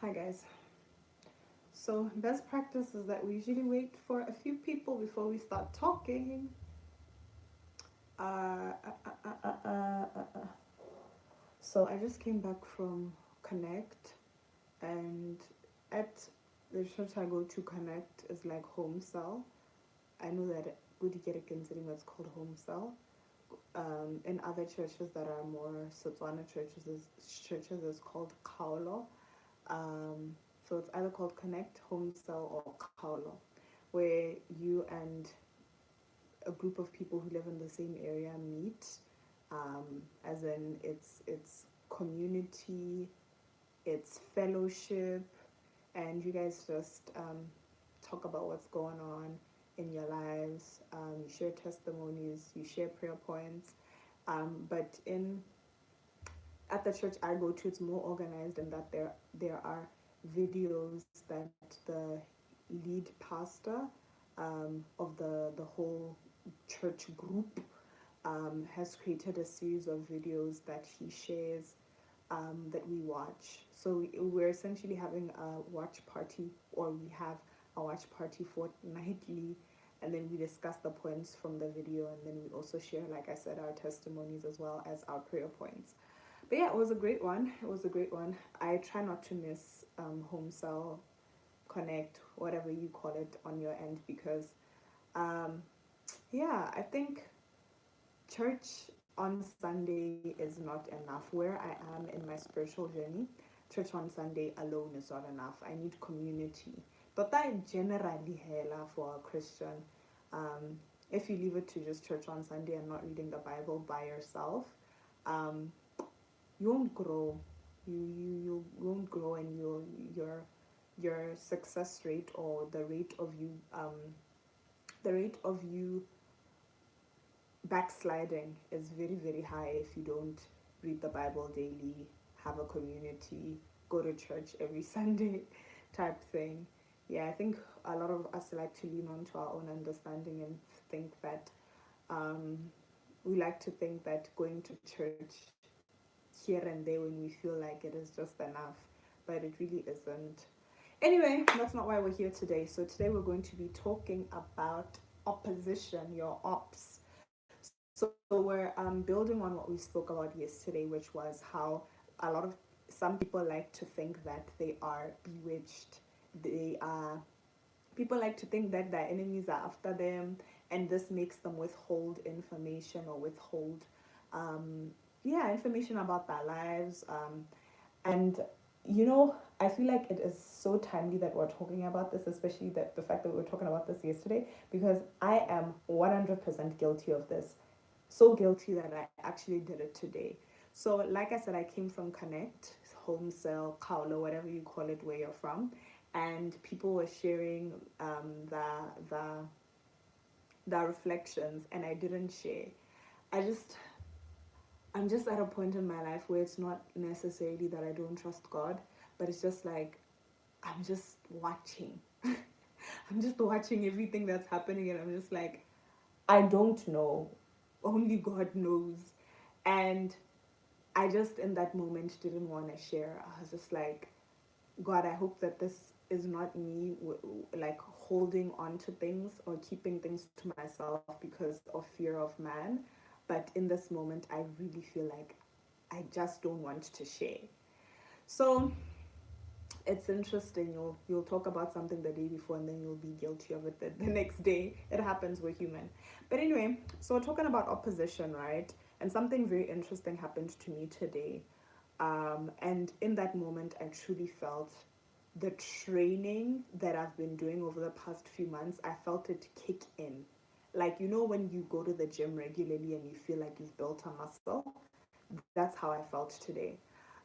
Hi guys. So best practice is that we usually wait for a few people before we start talking. Uh, uh, uh, uh, uh, uh, uh. uh. So I just came back from Connect, and at the church I go to, Connect is like home cell. I know that Goody Considering that's called home cell. In other churches that are more Setswana churches is called Kaulo. Um, so it's either called Connect, Home Cell, or Kaulo, where you and a group of people who live in the same area meet. As in, it's community, it's fellowship, and you guys just talk about what's going on in your lives. You share testimonies, you share prayer points. But in at the church I go to, it's more organized in that there are videos that the lead pastor of the whole church group has created a series of videos that he shares that we watch. So we're essentially having a watch party, or we have a watch party fortnightly, and then we discuss the points from the video, and then we also share, like I said, our testimonies as well as our prayer points. But yeah, it was a great one. It was a great one. I try not to miss home cell, connect, whatever you call it on your end, because um, yeah, I think church on Sunday is not enough. Where I am in my spiritual journey, church on Sunday alone is not enough. I need community. But that generally hela for a Christian. Um, if you leave it to just church on Sunday and not reading the Bible by yourself, um, you won't grow. You won't grow, and your success rate, or the rate of you backsliding is very, very high if you don't read the Bible daily, have a community, go to church every Sunday type thing. Yeah, I think a lot of us like to lean onto our own understanding and think that um, we like to think that going to church here and there when we feel like it is just enough, but it really isn't. Anyway, that's not why we're here today. So today we're going to be talking about opposition, your ops. So we're building on what we spoke about yesterday, which was how a lot of some people like to think that they are bewitched. They are People like to think that their enemies are after them, and this makes them withhold information, or withhold yeah, information about their lives. And I feel like it is so timely that we're talking about this, especially that the fact that we were talking about this yesterday, because I am 100% guilty of this. So guilty that I actually did it today. So like I said, I came from Connect, home cell, Kaula, whatever you call it, where you're from, and people were sharing the the reflections, and I didn't share. I just I'm just at a point in my life where it's not necessarily that I don't trust God, but it's just like I'm just watching. I'm just watching everything that's happening, and I'm just like, I don't know. Only God knows. And I just in that moment didn't want to share. I was just like, God, I hope that this is not me like holding on to things or keeping things to myself because of fear of man. But in this moment, I really feel like I just don't want to share. So it's interesting. You'll talk about something the day before, and then you'll be guilty of it the next day. It happens. We're human. But anyway, so we're talking about opposition, right? And something very interesting happened to me today. And in that moment, I truly felt the training that I've been doing over the past few months. I felt it kick in. Like, when you go to the gym regularly and you feel like you've built a muscle, that's how I felt today.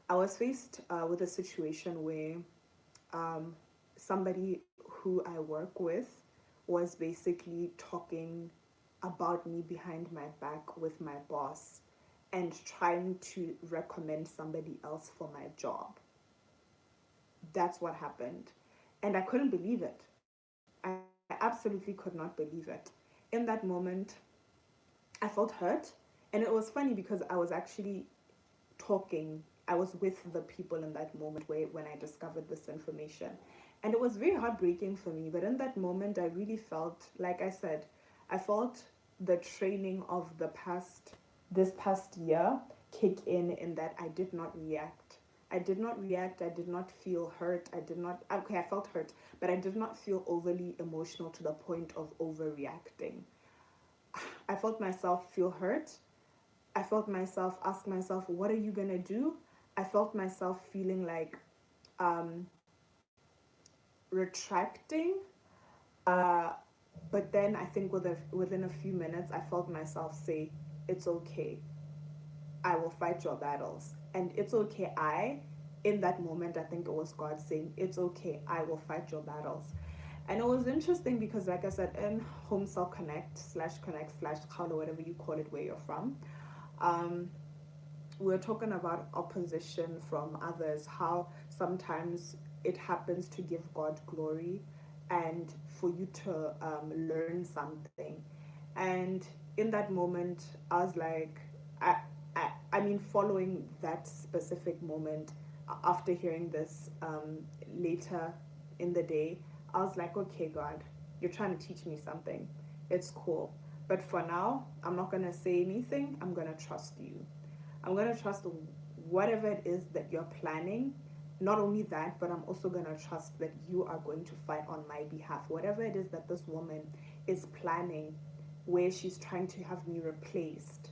I was faced with a situation where um, somebody who I work with was basically talking about me behind my back with my boss, and trying to recommend somebody else for my job. That's what happened. And I couldn't believe it. I absolutely could not believe it. In that moment, I felt hurt. And it was funny because I was actually talking I was with the people in that moment where when I discovered this information. And it was very heartbreaking for me. But in that moment, I really felt, like I said, I felt the training of this past year kick in that I did not react. I did not react. I did not feel hurt. I did not, okay, I felt hurt, but I did not feel overly emotional to the point of overreacting. I felt myself feel hurt. I felt myself ask myself, what are you going to do? I felt myself feeling like um, retracting. Uh, but then I think within a few minutes, I felt myself say, it's okay. I will fight your battles. And it's okay. In that moment, I think it was God saying, it's okay. I will fight your battles. And it was interesting because, like I said, in Home Cell Connect /connect /Kalo, whatever you call it, where you're from, um, we're talking about opposition from others, how sometimes it happens to give God glory and for you to learn something. And in that moment, I was like, I, I mean, following that specific moment, after hearing this later in the day, I was like, okay, God, you're trying to teach me something. It's cool. But for now, I'm not going to say anything. I'm going to trust you. I'm going to trust whatever it is that you're planning. Not only that, but I'm also going to trust that you are going to fight on my behalf. Whatever it is that this woman is planning, where she's trying to have me replaced,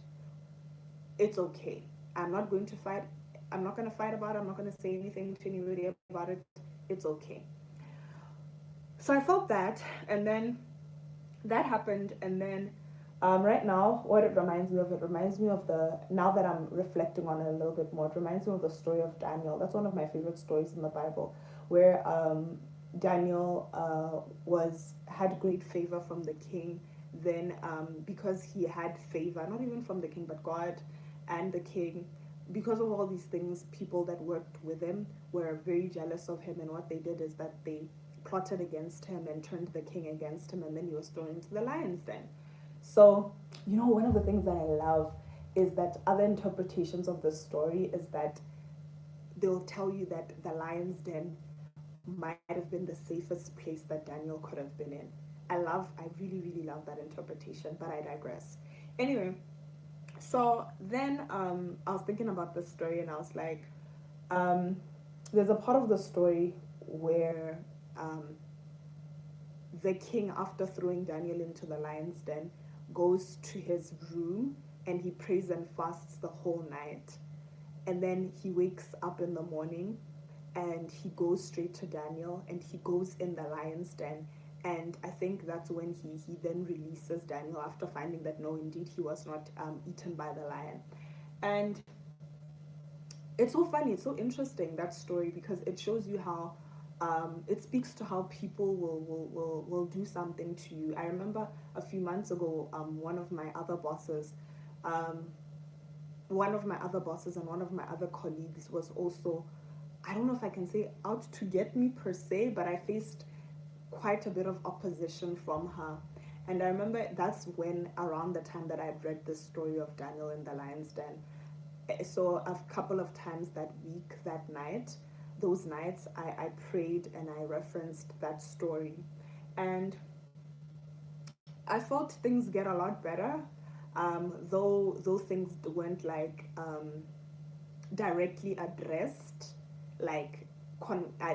it's okay. I'm not going to fight. I'm not going to fight about it. I'm not going to say anything to anybody about it. It's okay. So I felt that, and then that happened, and then right now, what it reminds me of now that I'm reflecting on it a little bit more, it reminds me of the story of Daniel. That's one of my favorite stories in the Bible, where Daniel had great favor from the king. Then, because he had favor, not even from the king, but God and the king, because of all these things, people that worked with him were very jealous of him, and what they did is that they plotted against him and turned the king against him, and then he was thrown into the lion's den. So, one of the things that I love is that other interpretations of the story is that they'll tell you that the lion's den might have been the safest place that Daniel could have been in. I really, really love that interpretation, but I digress. Anyway, so then I was thinking about this story and I was like, um, there's a part of the story where um, the king, after throwing Daniel into the lion's den, goes to his room and he prays and fasts the whole night. And then he wakes up in the morning and he goes straight to Daniel and he goes in the lion's den. And I think that's when he then releases Daniel after finding that no, indeed, he was not eaten by the lion. And it's so funny, it's so interesting, that story, because it shows you how it speaks to how people will do something to you. I remember a few months ago, one of my other bosses and one of my other colleagues was also, I don't know if I can say out to get me per se, but I faced quite a bit of opposition from her. And I remember that's when, around the time that I'd read the story of Daniel in the lion's den. So a couple of times that week, that night, those nights, I prayed and I referenced that story. And I felt things get a lot better, though things weren't like directly addressed, like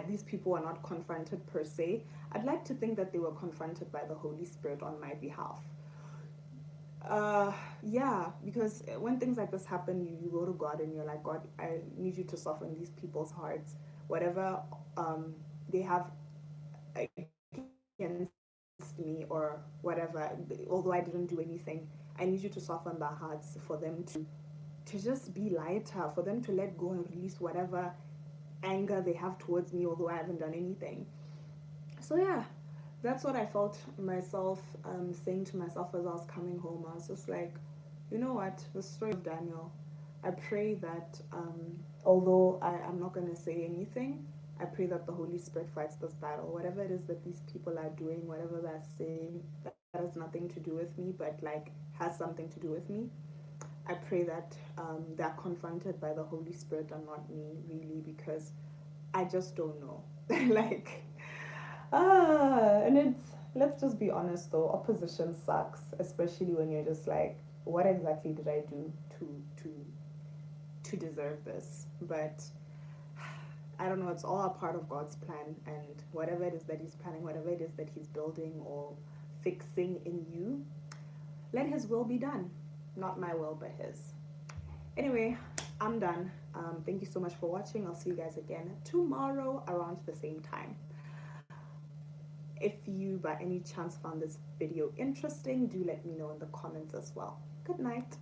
these people were not confronted per se. I'd like to think that they were confronted by the Holy Spirit on my behalf. Yeah, because when things like this happen, you go to God and you're like, God, I need you to soften these people's hearts. Whatever they have against me or whatever, although I didn't do anything, I need you to soften their hearts for them to just be lighter, for them to let go and release whatever anger they have towards me, although I haven't done anything. So yeah, that's what I felt myself saying to myself as I was coming home. I was just like, you know what, the story of Daniel, I pray that although I'm not going to say anything, I pray that the Holy Spirit fights this battle. Whatever it is that these people are doing, whatever they're saying, that has nothing to do with me, but like has something to do with me. I pray that they're confronted by the Holy Spirit and not me, really, because I just don't know. Like, and it's, let's just be honest though, opposition sucks, especially when you're just like, what exactly did I do to deserve this? But I don't know, it's all a part of God's plan, and whatever it is that He's planning, whatever it is that He's building or fixing in you, let His will be done. Not my will, but His. Anyway, I'm done. Thank you so much for watching. I'll see you guys again tomorrow around the same time. If you by any chance found this video interesting, do let me know in the comments as well. Good night.